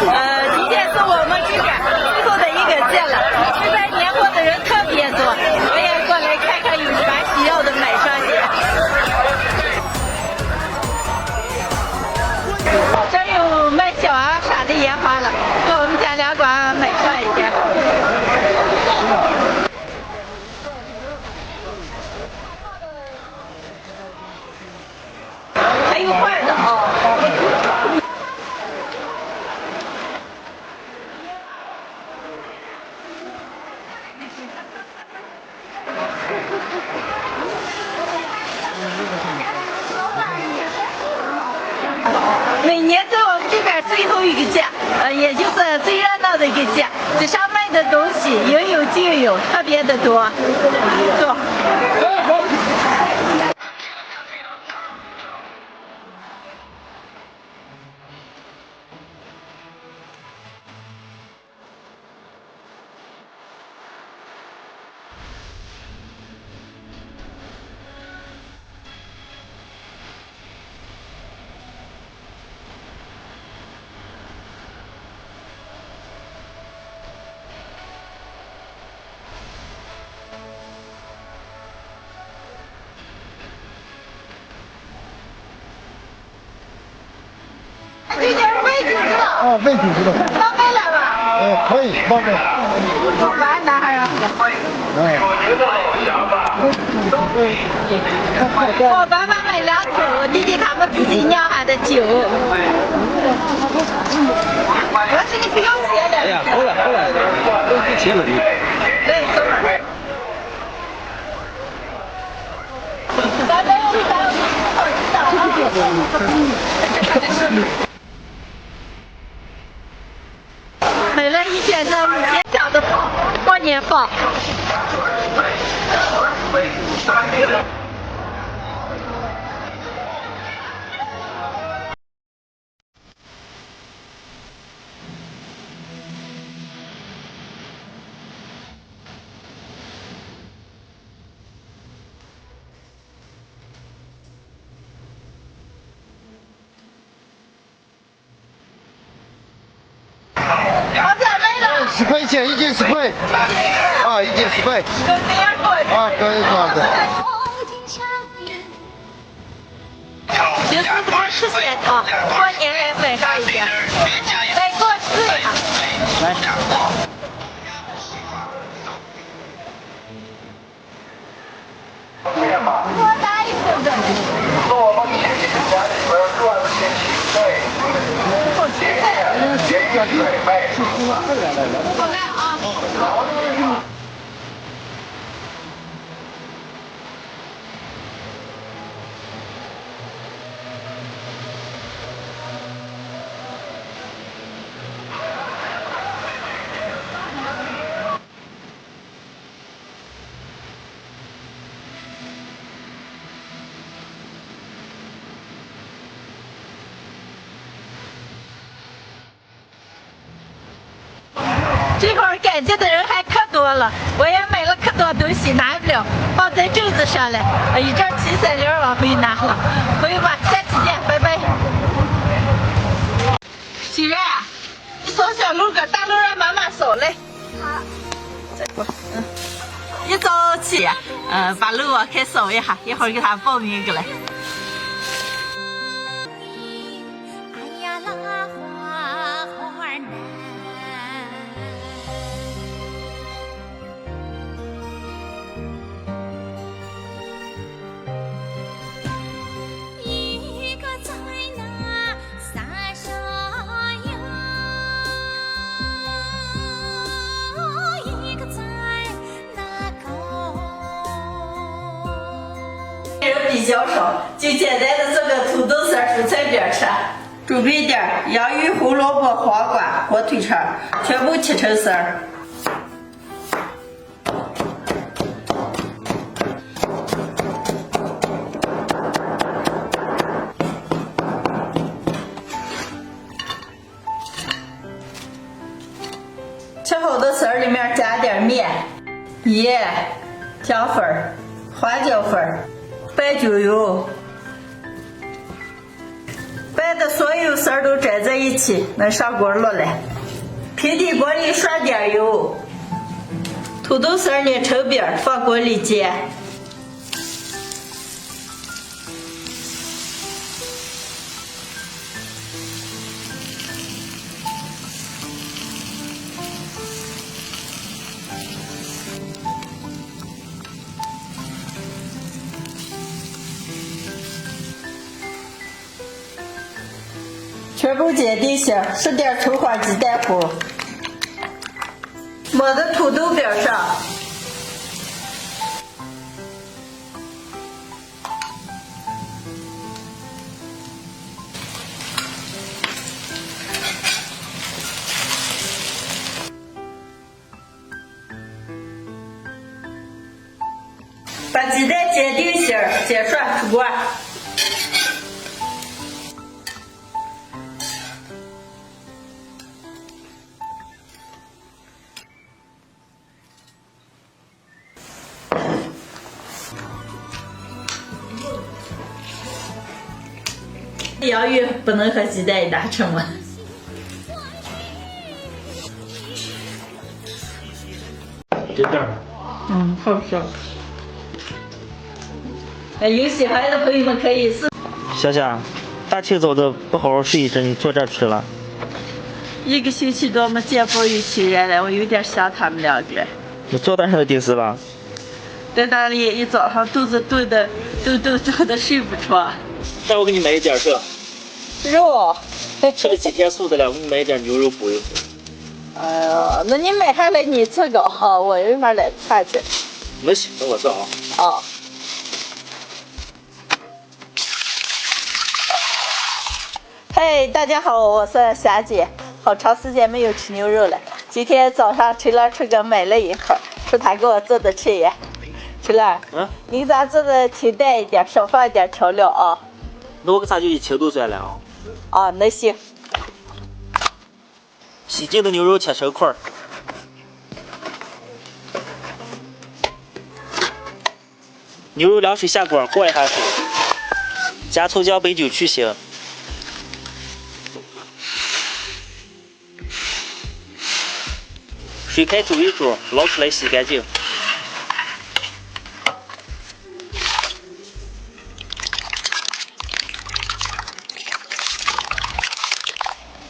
今天是我们这边最后的一个节了，实在年货的人特别多，我也过来看看有啥需要的买上去。这有卖小啊啥的烟花了，和我们家两馆买上一点。还有坏的哦。每年在我们这边最后一个节，也就是最热闹的一个节，这上卖的东西应有尽有，特别的多。坐。这点位置知道？啊，位置知道。报备了吧？可以报备。我把男孩啊。我爸爸买两桶，我弟弟他们自己酿下的酒。我这里不用钱的。哎呀，好了，都不钱了你。对，走吧。买了一天的年饺的包，过年包。好姐妹了10块钱一斤10块，啊，一斤10块，跟这样过。啊，可以这样子。平时不太吃咸啊，过年还买上一点，再给我试一下。多大一份的？好来啊！这会儿赶集的人还可多了，我也买了可多东西，拿不了，放在桌子上了。一阵提3铃往回拿了，回去吧，下期见，拜拜。喜瑞啊，你扫小路个大路让妈妈扫来。好。再过，一早起，把路我开扫一下，一会儿给他报名过来。比较少，就简单的做个土豆丝蔬菜饼吃。准备点洋芋、红萝卜、黄瓜、火腿肠，全部切成丝儿。切好的丝儿里面加点面、盐、姜粉、花椒粉、白酒油，拌的所有丝儿都粘在一起，能上锅烙了。平底锅里刷点油，土豆丝儿捏成饼，放锅里煎。全部煎定型，施点葱花鸡蛋糊，抹在土豆边上。把鸡蛋煎定型，煎涮出锅。洋芋不能和鸡蛋一大吃吗？这点儿。好吃。有喜欢的朋友们可以试。小夏，大清早的不好好睡一阵，你坐这儿吃了？一个星期多没见风雨情人了，我有点想他们两个。你昨晚上就定死了？在那里一早上肚子炖的睡不着。那我给你买一点这肉，吃了几天素的了，我给你买一点牛肉补一补。哎呦，那你买下来你这个哈，我一会儿来看去。没事，等我做啊。哦。嘿，大家好，我是霞姐，好长时间没有吃牛肉了。今天早上陈乐春哥买了一盒，说他给我做的吃耶。陈乐，你咋做的清淡一点，少放一点调料啊？那我给啥就一清都算了啊。哦，那行。洗净的牛肉切成块儿，牛肉凉水下锅过一下水，加葱姜白酒去腥。水开煮一煮，捞出来洗干净。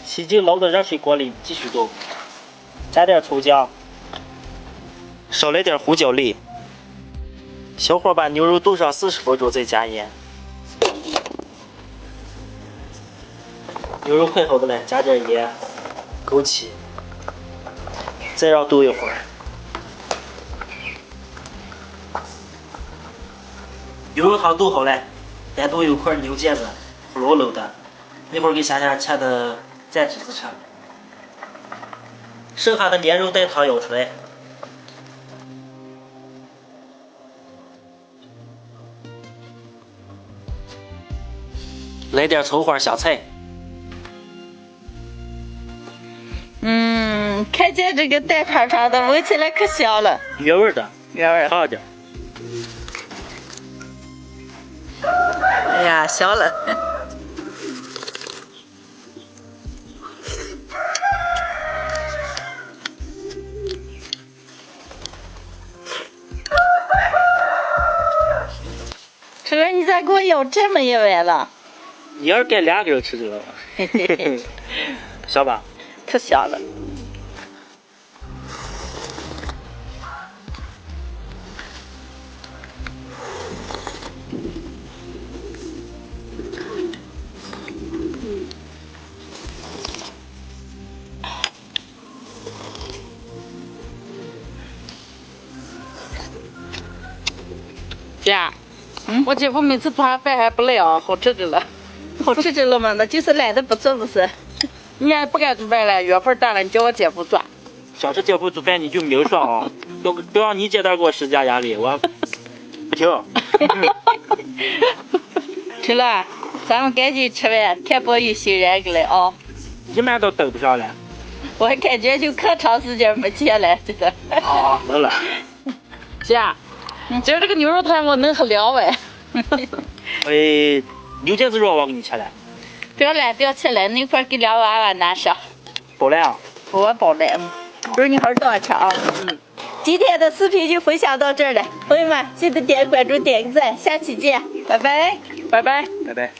洗净捞到热水锅里继续炖，加点葱姜，少来点胡椒粒。小火把牛肉炖上40分钟，再加盐。牛肉快好的了，加点盐、枸杞，再让炖一会儿。牛肉汤炖好了，单独有块牛腱子，呼噜噜的，一会儿给霞霞切的蘸汁子吃。剩下的年肉带汤舀出来。来点葱花香菜。看见这个蛋汤汤的，闻起来可香了。原味的，原味。烫点。哎呀，香了。这个你咋给我舀这么一碗了？你要是干2个人吃这个吗？香吧？可香了。姐，我姐夫每次做饭还不赖啊，好吃着了。好吃着了吗？那就是懒得不做不是？你也不敢做饭了，月份大了，你叫我姐夫做。想吃姐夫做饭你就明说啊，不让你姐蛋给我施加压力，我不听。吃了，咱们赶紧吃饭，看播有新人个了啊！你们都等不上了。我感觉就可长时间没见了，这个。啊，能了。姐，今儿这个牛肉汤我能喝2碗。牛腱子肉我给你切了，不要来，不要起来，那块儿给俩娃娃难受。不了。我包的，祝你好多吃啊！今天的视频就分享到这儿了，朋友们记得点关注、点个赞，下期见，拜拜。拜拜。拜拜。